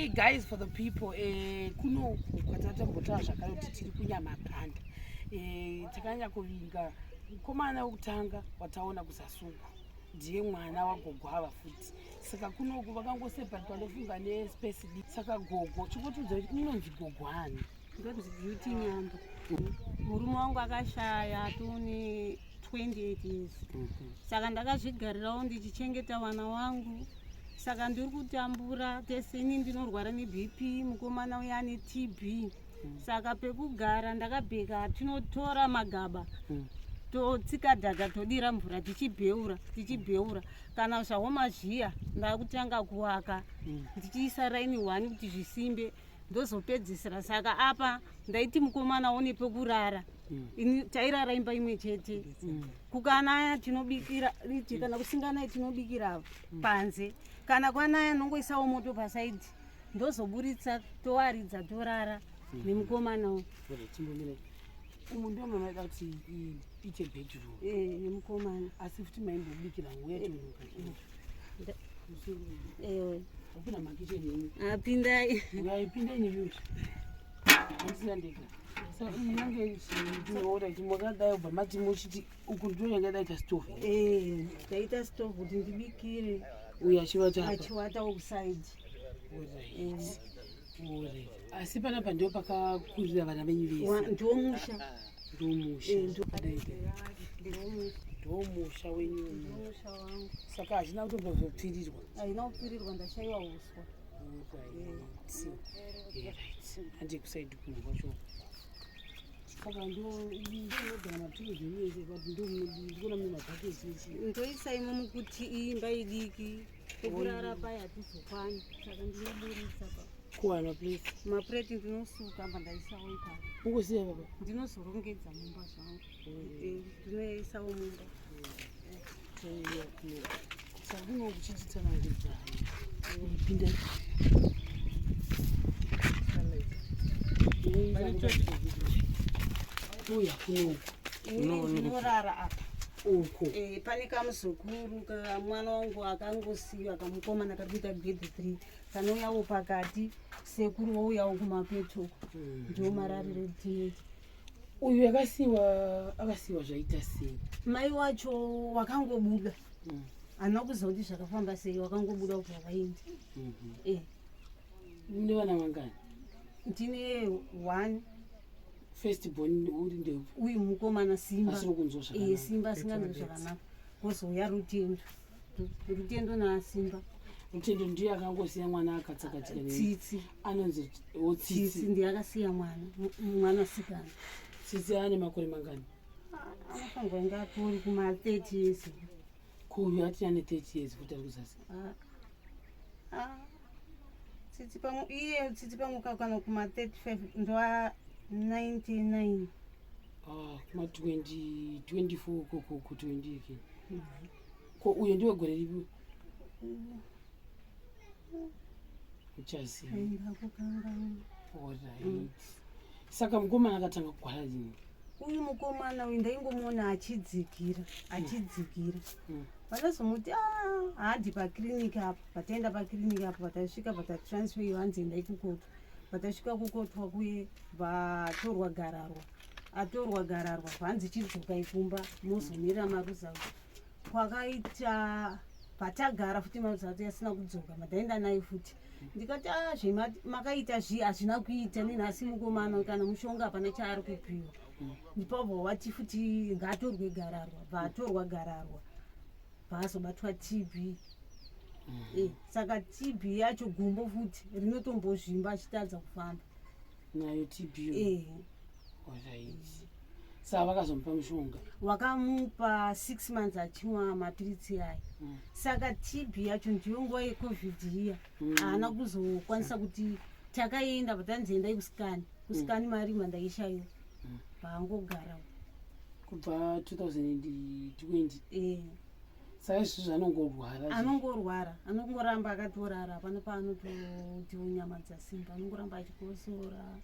guys, for the people, kuno kwatatambotaura zvakare kuti tiri kunyama panda. Takanya kuvinga mukomana wekutanga wataona kusasuku ndiye mwana wagogo ava futi. Saka kunoku vakangoseparatwa ndofunga nespace diki. Saka gogo chikotudza kuti unonzi gogo ani? Ndozi beauty nyamba. Murume wangu akashaya tuni 28 years. Saka ndakazvigarirawo ndichichengeta vana wangu. Saka ndiri kutambura tesini ndinorwara neBP, mukomana uya ane TB. Saka pekugara ndakabheka tinotora magaba totsika dhadha todira mvura tichibheura kana zvahoma zviya ndakutanga kuwaka ndichiisa raini 1 kuti zvisimbe ndozopedzisira. Saka apa ndaiti mukomana one pekurara tairara imba imwe chete. Kukanaya tinobikira kana kusinganayi tinobikira panze, kana kwanaya nongoisawo moto pasaidhi ndozoburitsa towaridza torara nemukomana uyu. Umu ndio mamaida kuti iite bedroom. Nemukomana. Asi futi maimbobikira mwetunuka. Upina makicheni yenyu. Apindai. Uyaipinda nenyushi. Handisina ndega. Saka iyi yange ndinoona kuti mwakadai ubva mati muchiti uku ndo yanga daita stove. Ndaita stove kuti ndibikire. Uya achiwata apa. Achiwata kuside. Asi panapa ndio pakakurira vana venyu vese. Ndomusha. Ndomusha wenyu. Ndomusha wangu. Saka hazvina kutombozopfirirwa. Haina kupfirirwa, ndashayiwa uswa. Handikusaidi kuno kwacho. Saka ndinogara mapirizi nese kuti ndikuona mune mabhaketi eshe. Ndoisaimo mukuti imba idiki pekurara paya hatizokwani. Saka ndinoburitsa pa kuwana place mapureti ndinosuka pandaisawo ipapo. Ungosiya baba? Ndinozorongedza mumba zvangu. Ndinoisawo mumba. Saka kuno kuchichitsanangidza pinda uya kuno ndinorara apa uko. Pane kamuzukuru kamwana wangu akangosiyiwa kamukomana kari kuita grade 3 kanouyawo pakati, sekuru wouyawo kumapeto. Ndio marariro etinoita. Uyu akasiyiwa zvaita sei? Mai wacho wakangobuda. Handina kuziva kuti zvakafamba sei, wakangobuda kuti wakaenda. Mune vana vangani? Ndine 1. First born uri ndeupi? Uyu mukomana Simba. Asiri kunzwa zvakanaka. Simba asinganzwi zvakanaka. Kwozouya Rutendo naSimba. Rutendo ndiye akangosiya mwana akatsakatika Tsitsi. Anonzi Tsitsi ndiye akasiya mwana sikana. Tsitsi ane makore mangani? Anofanirwa kunge atori kuma 30 years. Kuyu ati ane 30 years kuti ari kuzasi? Tsitsi pamwe kana kuma 35 ndoa 99. Kuma 24 ku 20 yake. Ko uyo ndiwe gore ripi? Uchaziva. Saka mukomana akatanga kugwara lini? Uyu mukomana uyu ndaingomuona achidzikira. Vakazomuti haadhi pakiriniki apa. Pataenda pakiriniki apa patasvika patatransferiwa hanzi endai kukoto. Patasvika kukotwa kuye vatorwa gararwa. Atorwa gararwa hanzi chidzoka ikumba mozomira maruza. Kwakaita patagara futi maruza ati asina kudzoka. Madaenda naye futi. Ndikati makaita hazvina kuita nenhasi mukomana kana mushonga hapana chaari kupiwa. Ndipabva wati futi ngaatorwe gararwa. Vatorwa gararwa vaazobatwa TB. Saka TB yacho gumbo futi rinotombozvimba achitadza kufamba. Nayo TB yo? Saka vakazomupa mushonga? Wakamupa 6 months achimwa mapiritsi aya. Saka TB yacho ndiyo nguva yeCovid iya. Haana kuzokwanisa kuti takaenda patanziendai kusikani. Kusikani mari mandaishayiwa. Vaangogara. Kubva 2020? Saka izvozvo anongorwara? Anongoramba akatorara. Hapana paanototiwo nyama dzasimba. Anongoramba achikosora.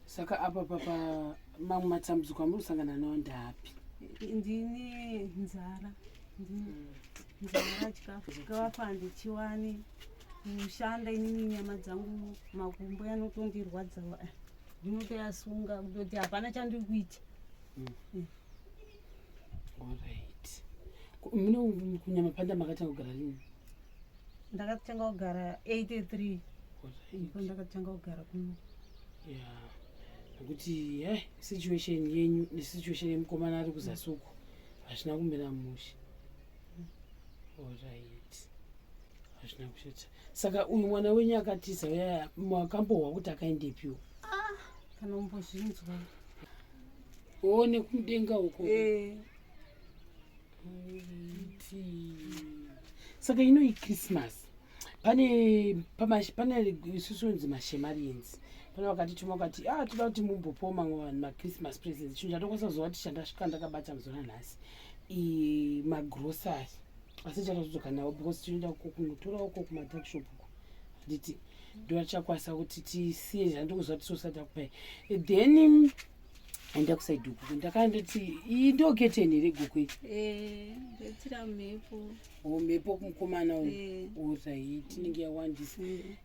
Saka apa papa mamwe matambudziko amuri kusangana nawo ndapi? Ndine nzara. Nzara chikafu chikavafwa handichiwani. kushanda inini nyama dzangu makumbo yanotondirwadza ndinotoyasunga kutoti hapana chandiri kuita. Alright. Muno kunyamapanda makatanga kugara rini? Ndakatanga kugara 83. Alright. Ndakatanga kugara kuno. Yeah. Nokuti situation yenyu nesituation yemukomana ari kuzasuku hazvina kumira mushe. Alright. Hazvina kushata. Saka uyu mwana wenyu akatiza uya makambohwa kuti akaendepiwo? Kana umbozvinzwa. Nekudenga uko. Saka ino iChristmas pane isusu nzi mashemarians pane vakatituma vakati toda kuti mumbopawo mamwe vanhu machristmas presents. Chinhu chatokosazova kuti chandasvika ndakabata muzona nhasi magrosari asi chatotodzoka nawo because tinoenda kunotora uko kumatakshop uko handiti ndovachakwanisa kuti tisiye zvandokuzva kuti sosati akupai then enda kusaidi uku ndakandoti indoketeni here guku iyi? Ndetira mhepo. Mhepo kumukomana uyu? Alright, inenge yawandisa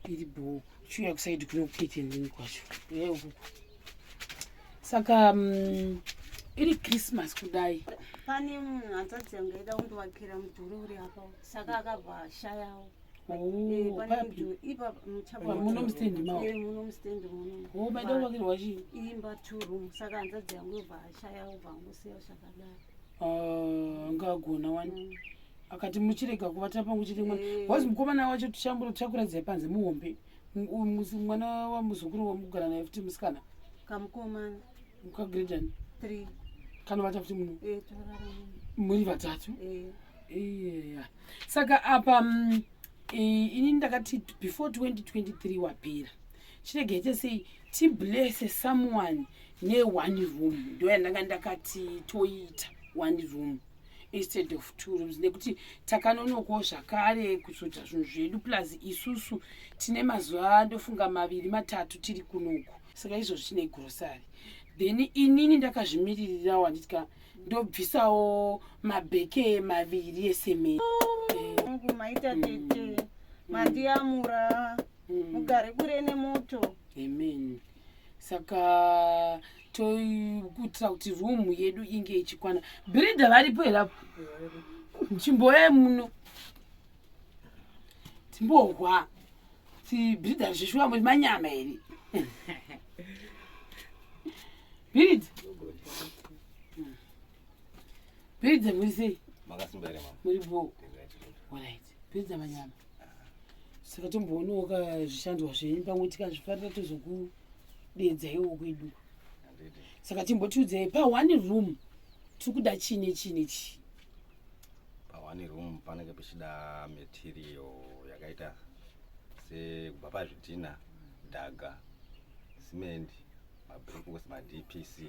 iri bho chiuya kusaidi kuno kuketeni rini kwacho uya ukuku. Saka iri Christmas kudai pane munhu hanzvadzi yangu aida kundovakira mudhuri uri apa saka akabva ashayawo. Muno mustendi mawo? Muno mustendi muno. Baida kuvakirwa chii? Imba 2 room saka hanzvadzi yangu yobva ashayawo bva angosiya zvakadaro. Angagona wani akati muchirega kuvata pangu chiri mwana wazi mukomana wacho tichakuradzai panze muhombe mwana wamuzukuru wamugara naye futi musikana kamukomana mukagredani 3 kana vata futi muno muri vatatu. Saka apa ini ndakati before 2023 wapera chiregaite sei tiblesse someone ne1 room ndo yandanga ndakati toita 1 room instead of 2 rooms nekuti takanonokwo zvakare kutsvota zvinhu zvedu plus isusu tine mazuva andofunga 2-3 tiri kunoku saka izvozvo tine grosari then inini ndakazvimiririra wanditika ndobvisawo mabheke 2 esemeni. Maita tete mandiyamura mugare kure nemoto. Amen. Saka kuitira kuti room yedu inge ichikwana. Brida varipo here nchimboye muno timbohwa brida zvishwa muri manyama here brida muri sei? Muri bo. Alright. Brida manyama. Saka tomboonawo kazvishandwa zvenyu pamwe tikazvifarira tozokudedzaiwo kwedu. Saka timbotiudzai pa1 room tiri kuda chii pa1 room panenge pachida material yakaita sekubva pazvidhina dhaga cement mabricks madpc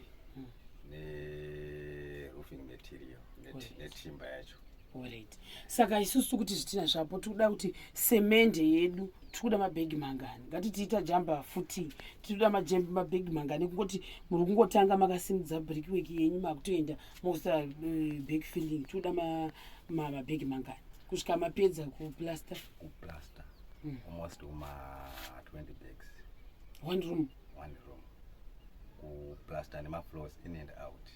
neroofing material netimba yacho. Alright. Saka isusu kuti zvitina zvapo tikuda kuti semende yedu tikuda mabhegi mangani ngatitiita jamba futi tikuda mabhegi mangani kungoti muri kungotanga makasimudza brickwork yenyu makutoenda mokusa bag filling tikuda mabhegi mangani kusvika mapedza kuplaster almost 20 bags 1 room kuplaster nemafloors in and out.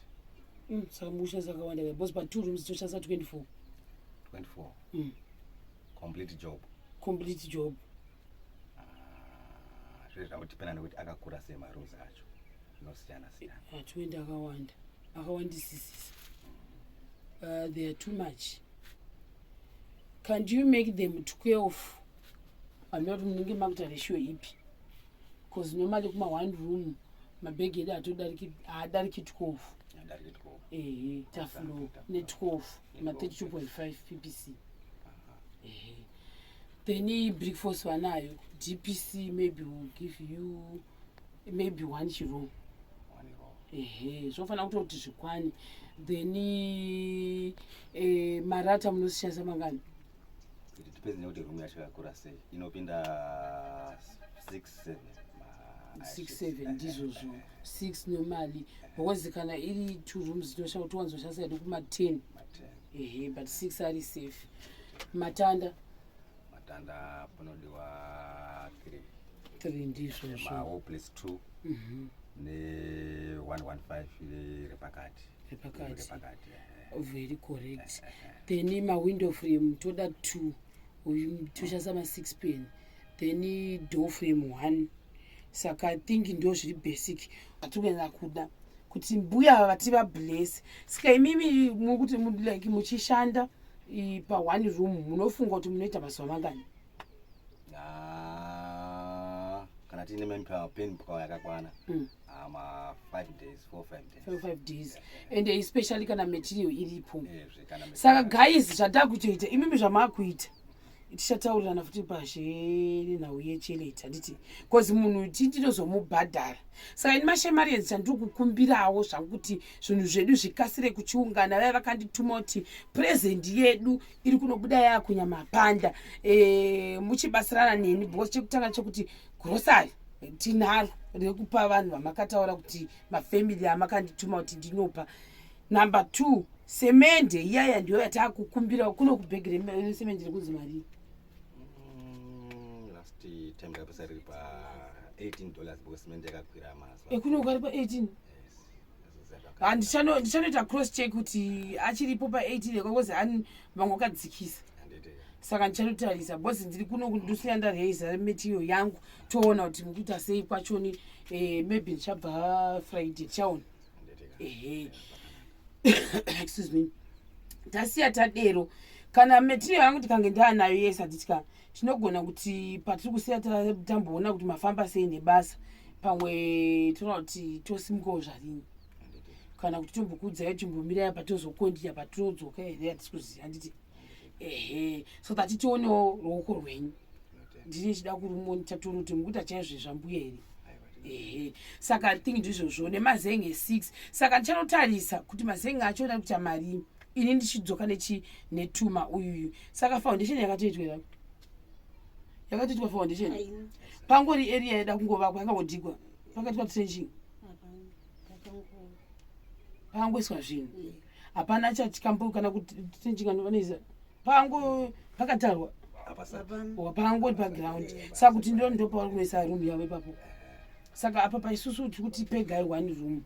Saka musha sakawanda because pa 2 rooms toshasa 24 complete job. Zvinoita kuti pena nekuti akakura sei marooms acho zvinosiyana siyana. 20 akawandisisisa. They are too much. Can you make them 12? Anoti munenge makuita ratio ipi? Because normally kuma 1 room mabhegi edu hadariki 12. Taflo ne12 ma32.5 ppc. Then brick force wanayo dpc maybe will give you maybe 1 kilo. Zvofana kutoti zvikwani. Then marata munoshandisa mangani? It depends nekuti room yacho yakura sei inopinda 6-7 ndizvozvo 6 normally because kana iri 2 rooms toshaka kuti wanzoshandisa hedu kuma 10 but 6 ari safe. Matanda panodiwa 3 ndizvozvo mawo plus 2 ne115 repakati. Very correct. Then window frame toda 2 toshandisa 6 pen, then door frame 1. Saka I think ndo zviri basic atikuenda kuda kuti mbuya vati vabless. Saka imimi mukuti like muchishanda pa one room munofunga kuti munoita mazuva mangani? Kana tine mempa pen kwa yakakwana 5 days 4-5 days. And especially kana material iripo. Saka guys zvatakutoita imimi zvamakuita tichataurana futi pashe nhau yecheleta nditi because munhu tindinozomubhadhara. Saka ini mashemarienzi chandiri kukumbirawo zvangu kuti zvinhu zvedu zvikasire kuchiungana. Vaya vakandituma kuti present yedu iri kunobuda yakunyamapanda muchibasirana neni because chekutanga chekuti grocery tinaro rekupa vanhu vamakataura kuti mafamily amakandituma kuti ndinopa. Number 2 semende iyaya ndiyo yatakukumbira kuno kubhegi semende rekunzi mari time yakapesari pa $18 because semende yakakwira mazuva. Ekuno kwari pa 18. Ndichanoita cross check kuti achiripo pa 18 because ani vamwe vakadzikisa. Saka ndichanotarisa because ndiri kuno ndosiya ndareza material yangu toona kuti mukuita sei kwachoni maybe ndichabva Friday chaona. Excuse me. Tasiya tadero kana material yangu tikange ndanayo yese atitika chinogona kuti patiri kusiya tamboona kuti mafamba sei nebasa pamwe toona kuti tosimukawo zvarini kana kuti tombokudza tombomira patozokondia patodzoka here hatikuziva handiti so that tionewo ruoko rwenyu. Ndini chida kurumonita toona kuti mukuita chaizvo zvambuya here. Saka I think ndizvozvo nemazenge 6. Saka ndichanotarisa kuti mazenge acho oda kuita mari ini ndichidzoka netuma uyuyu. Saka foundation yakatoitwa foundation pangori area yada kungovakwa yakangodigwa pakaitwa trenching pangoiswa zvinhu hapana chatikambo kana kuti trenching anovanisa pango pakatarwa pangori paground. Saka kuti ndopauri kunoisa room yavo ipapo. Saka apa paisusu kuti pegai 1 room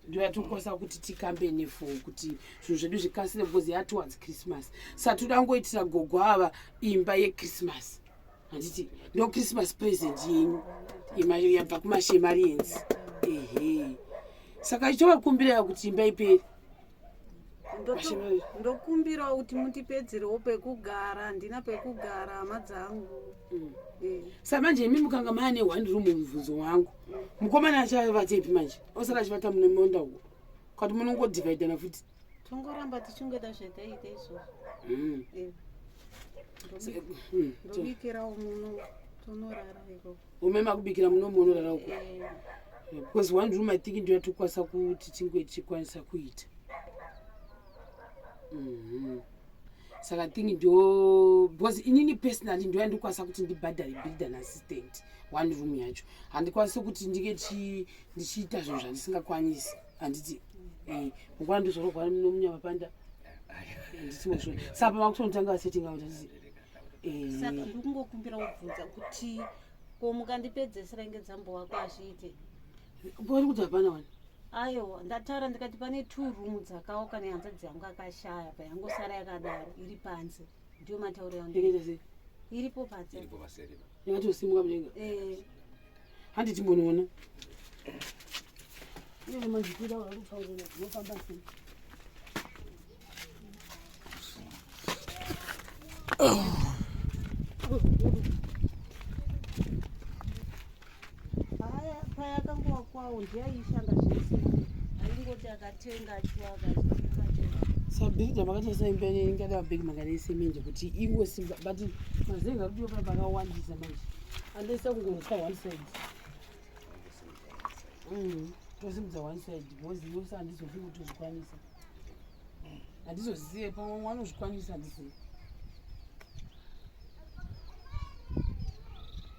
ndio yatokosa kuti tikambe nefo kuti zvinhu zvedu zvikasire because yatowards Christmas. Saka toda ngoitira gogo ava imba yeChristmas handiti ndo Christmas present yenyu yabva kumashemarienzi. Saka ichovakumbira kuti imba iperi ndokumbirawo kuti mutipedzerewo pekugara. Handina pekugara hama dzangu. Saka manje imi mukanga maane 1 room mubvunzo wangu mukomana achavatepi manje osara achivata mune monda uko kuti munongodivhaidana futi tongoramba tichingeda zvetaita izvozvo. Ndobikirawo muno tonorara ikoko. Umema kubikira muno munorara uko because 1 room I think ndio yatokwanisa kuti tingwe tichikwanisa kuita. Saka I think ndio because inini personally ndio yandikwanisa kuti ndibhadhare builder assistant 1 room yacho. Handikwanisi kuti ndike ndichiita zvinhu zvandisingakwanisi handiti mungwana ndizorogwa nomunyamapanda nditizvo. Saka pamakusonotanga setting out handiti. Saka ndikungokumbira kubvunza kuti ko mukandipedzesera ngedzambo wako azviite pori kuti hapana wani. Aiwa ndataura ndikati pane 2 room dzakaoka nehanza dzangu akashaya payangosara yakadaro iri panze ndio matauro yangu iripo panze yakatosimuka mudenga. Handiti munoona iye manzipira warikufaurira dzinofamba sei. haya payakanguva kwawo ndiyaishanda zvese haingoti akatenga achiwaka sabhirida makatosa imba ingada mabhegi manganaesemenje kuti ingosimba but mazenga rudiyo pa pakawandisa manje andaisa kungomuka 1 side tosimudza 1 side because yose handizofi kutozvikwanisa handizozive pamwe wanozvikwanisa handisivi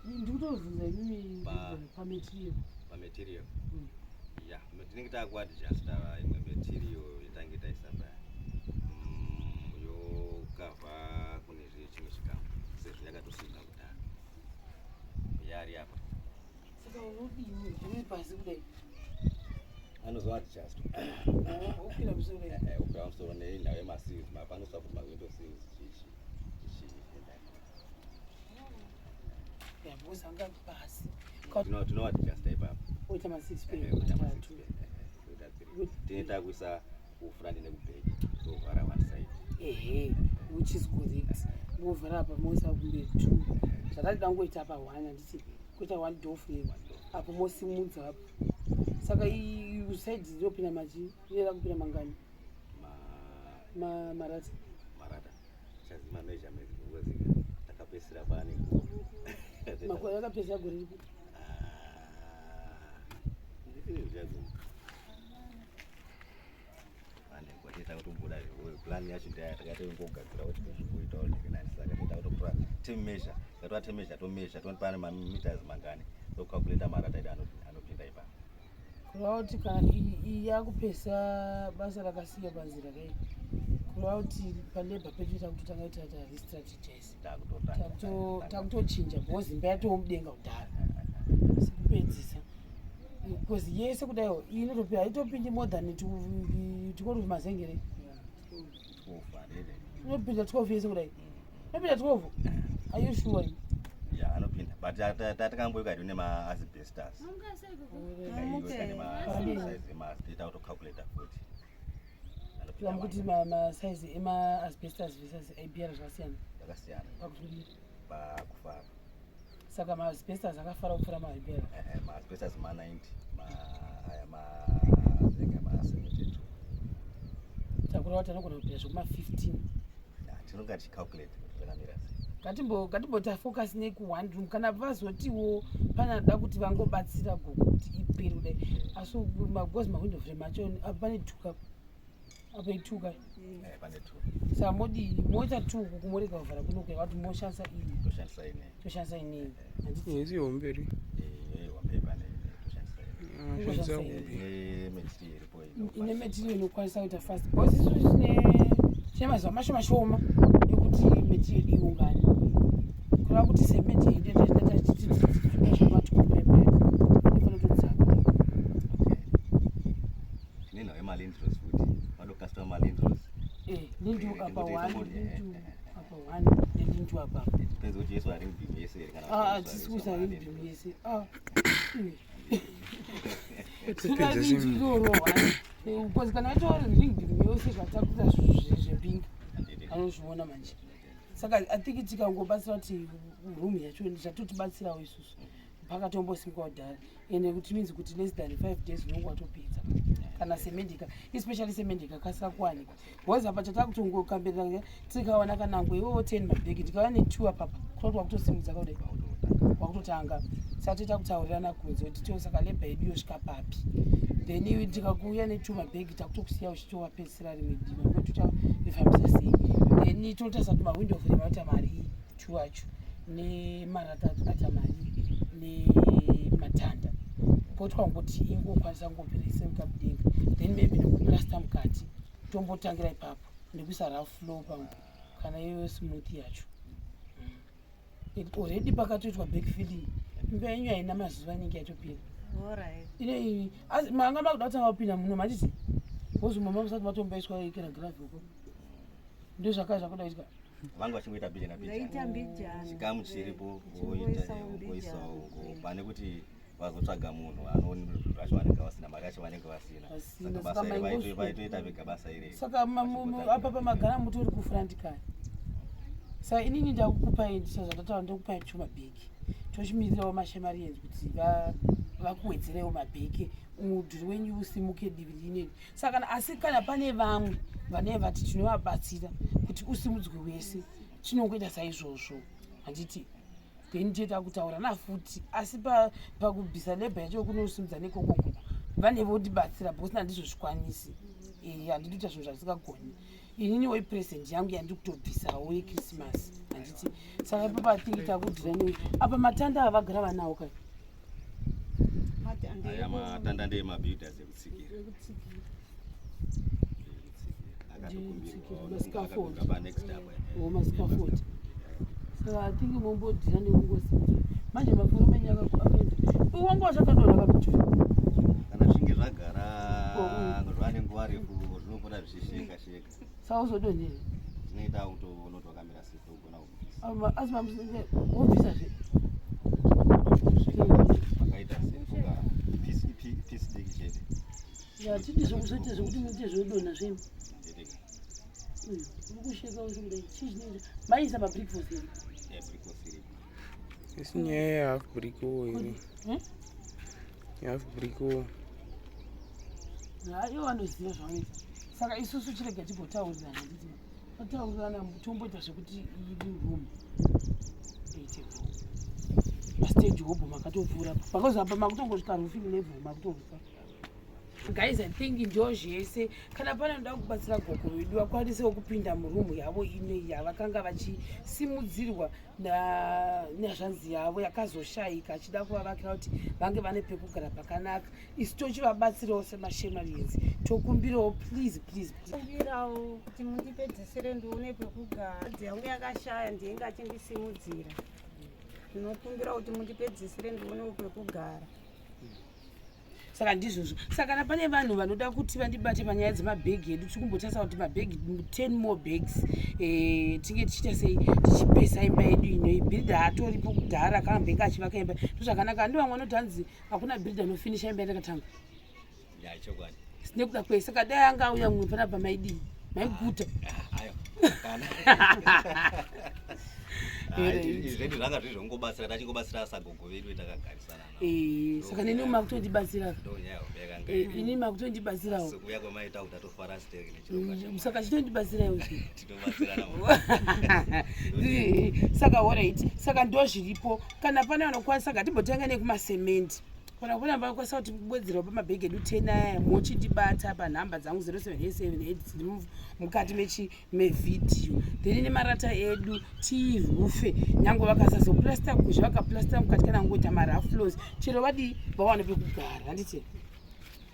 ndikutovhunza imimi pamaterial ya tinenge takuadjust imwe material yatange taisamba yokavha kune zvechimwe chikamu sezvo yakatosimba kudhara yari apa saka unodini uri pasi kudai anozoadjust ukwira musoro ukwira musoro nenhau yemaseals mapanoswa kuti mawindo seals yabosa anga pasi tinoadjusta ipapo oita ma6 tinoita kuisa kufront nekubheki tovhara one side which is correct wovhara apa moisa kumbe 2 zvakati dangoita apa 1 handiti kuita 1 door frame apo mosimudza apo saka side rinopinda machi inoda kupinda mangani marata chazima measurement takapesera pane makore akapesera gore ripi kwatita kutobuda plan yacho ndayatakatongogagira kuti kuita saka tita kutotora team measure katora team measure tomeasure toni pane mameters mangani tocalculate marata edu anopinda ipapo kureva kuti kana iyi yakupesa basa rakasiya panzira kai kureva kuti paleba pedu takutotanga kuti restrategize takutochinja because imba yatomudenga kudhara sikupedzisa because yese kudaiwo iyi inotopera haitopindi more than tikoti mazengere inopinda 12 yese kudai inopinda 12 are you sure anopinda but tatakamboika tine maasbestos tita kutocalculata futi kuti masaizi ema-asbestos versus APR zvakasiyana pakutudii pakufara saka ma-asbestos akafara kupfuura ma-APR ma-asbestos ma-90 aya ma-72 takureva kuti anogona kupinda zvokuma-15 tinonga tichicalculate kuti vakamira ngatimbotafocus neku1 room kana vazotiwo panada kuti vangobatsira Gogo kuti ipere kudai asi magozi mawindo frame acho apa pane tuka apa ituka saka modi moita 2 kumorega kuvhara kunokweva kuti moshandisa iyi toshandisa ineyi handiti homberi ine material inokwanisa kuita fast because isu tine mazuva mashoma shoma ekuti material iungane kureva kuti sementi ndetatiititomatikupepea inofana kutodzaka tinenhau yemalindros futi madokastoma malindros lindu apa 1 apa 1 nelindu apa depends kuti yesu ari mbimi yese here kana tisikuisa ari mbimi yese Tepedza because kana itori ring mbimi yose katakuita zvepingi anozviona manje saka athink tikangobatsira kuti room yacho zvatotibatsirawo isusu pakatombosimika kudhara ende kuti means kuti less than 5 days unonge watopedza kana semendika especially semendika kasika kuwanikwa because apa chatakutongokamberera tikaona kana ngwewo 10 mabhegi tikaona ne2 apapa kuti wakutosimudza kudai wakutotanga saka toita kutaurirana kunze kuti tiosaka leba yedu yosvika papi then tikakuuya ne2 mabhegi takutokusiya uchitowapedzisira rimwe divi kuti ucharifambisa sei then totarisa kuti mawindo frame aita mari 2 acho nemarata aita mari nematanda poti kwangoti ingokwanisa ngopera mukabudenga then maybe nekuplasta mukati tombotangira ipapo nekuisa rough floor pangu kana iyo smooth yacho already pakatoitwa backfilling imba yenyu haina mazuva anenge yatopera ine manga makuda kutanga kupinda muno machiti wozumama musati matomboiswa ikeragrafi uko ndo zvakaya zvakudaitwa vangu vachingoita bhija nabhija chikamu chiripo voisawo pane kuti vazotsvaga munhu anooni zvacho vanenge vasina mari yacho vanenge vasina saka basa iri vaitoita vega basa iri saka apa pamagara mutori kufront kaya saka inini ndakukupai ndichazvatataura ndokupai 2 mabhegi tochimirirawo mashamarians kuti vakuwedzerewo mabhegi mudhuri wenyu usimuke divi rineri saka asi kana pane vamwe vanenge vati tinovabatsira kuti usimudzwe wese tinongoita saizvozvo handiti then tieta kutaura nafuti asi pakubvisa leba yacho kunosimudza nekokoko vane votibatsira because handizozvikwanisi handitoita zvinhu zvatisingagoni inini wepresent yangu yandiri kutobvisawo yechristmas handiti saka ipapo athingita kudhirani apa matanda avagara vanawo kai aya matanda ndeemabuilders ekutsikira mascaffold saka athingi mombodhira nekungosimudza manje maforo menyaka akaenda wangu wachakadonha kakuti kana zvinge zvagara zvanenge warefu zvinopota zvichisheka saka uzodonhera zvinoita unoto wakamira sipo ugona kubvisa asi mamusenge wobvisazve pakaita sefunga pisi diki chete tidi zvokuzoite zvokuti muite zvodonha zvenu ukusheka usingudai chii chinoita maisa mabrikfast iri Isi nyaya yehalf briko iri. Half briko. Ivo vanoziva zvavanoita. Saka isusu chirega timbotaurirana handiti totaurirana tomboita zvekuti iri room 84 pastage hobo makatovhura pakazapa makutongosvika roofing level makutoruka. Guys, I think njo zvese kana pane ndoda kubatsira gogo vedu vakwanisewo kupinda murumu yavo ine yavakanga vachisimudzirwa nezvanzi yavo yakazoshayika achida kuvavakira kuti vange vane pekugara pakanaka. Isu tochivabatsirawo semashemarines tokumbirawo please kumbirawo kuti mundipedzisire ndione pekugara yangu yakashaya ndinenge achindisimudzira ndinokumbira kuti mundipedzisire ndionewo pekugara. Saka ndizvozvo saka kana pane vanhu vanoda kuti vandibate panyaya dzemabhegi edu tiri kumbotarisa kuti mabhegi 10 more bags tinge tichiita sei tichipesa imba yedu ino bhiridha hatoripo kudhara akambenge achivaka imba ndozvakanaka andi vamwe vanoti hanzi hakuna bhiridha anofinisha imba yatakatanga nekuda kwei saka dai anga auya mumwe panapa maidii maiguta zvedu zvanga zvizvongobatsira tachingobatsira sagogo vedu vetakagarisana saka neni makutondibatsira ini makutondibatsirawo kuya kwemaita kuti atofara steki saka chitondibatsirawo tinobatsirana saka alright saka ndo zviripo kana pane vanokwanisa ngatimbotanga nekumasemende kana kuna vakwanisa kuti kubwedzerawo pamabhegi edu 10 aya mochindibata panhamba dzangu 0787 dziri mukati mevhidhiyo then nemarata edu tirufe nyange vakasazoplasta kuzha vakaplasta mukati kana ngoita maraflos chero vadii vawane pekugara handiti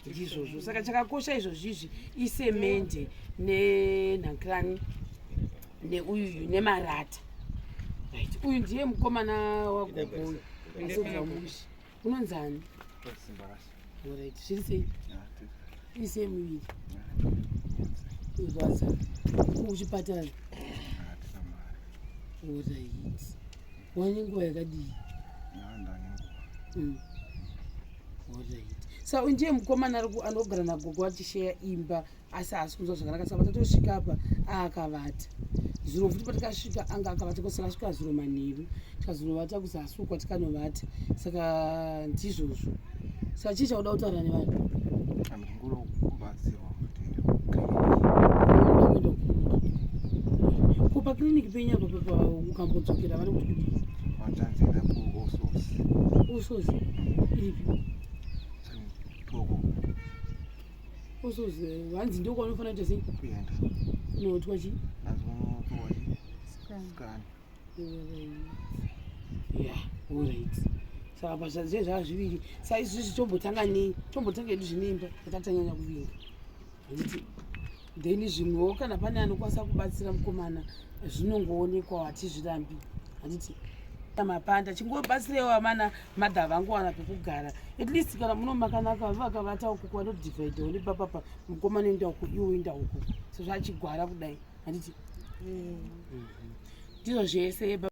ndizvozvo saka chakakosha izvozvizvi isemende nenhankirani neuyu nemarata right uyu ndiye mukomana wagogoyo asozamushi unonzani alright zviri sei ise muviri urwadza kuchipatara alright wane nguva yakadii alright saka uyu ndiye mukomana anogara nagogo achisheya imba asi haasi kunzwa zvakanaka saka tatosvika apa akavata zuro futi patikasvika anga akavata kosaka asvika zuro manheru tikazonovata kuzasukwa tikanovata saka ndizvozvo saka chii chauda kutaura nevanhu kupa kliniki penyapa ukambodzokera vari kuti usozi iripi usozi hanzi ndiko anofanira kuita sei unotwa chii alright saka pazvazve zvazviviri saka izvizvi tombotanga edu zvineimba yatatanyanya kuvinga handiti then zvimwewo kana pane anokwanisa kubatsira mukomana zvinongoonekwa hatizvirambi handiti mapanda chingobatsirewo amana madha vangu wana pekugara at least kana muno makanaka vakavata uku vanodivhaidhawo nepapapa mukomana enda uku iwo enda uku so zvachigwara kudai handiti ndizvo zvese